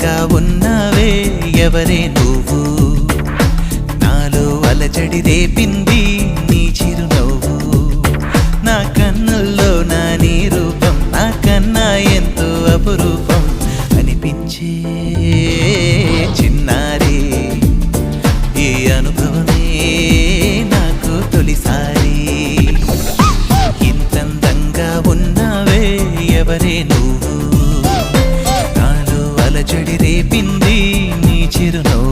అందంగా ఉన్నావే ఎవరే నువ్వు నాలో అలజడి రేపింది నీ చిరునవ్వు నా కన్నుల్లో నా నీ రూపం నా కన్నా ఎంతో అపురూపం అనిపించే చిన్నారి ఈ అనుభవమే నాకు తొలిసారి ఇంతందంగా ఉన్నావే ఎవరే నువ్వు నాలో అలజడి రేపింది నీ చిరునవ్వు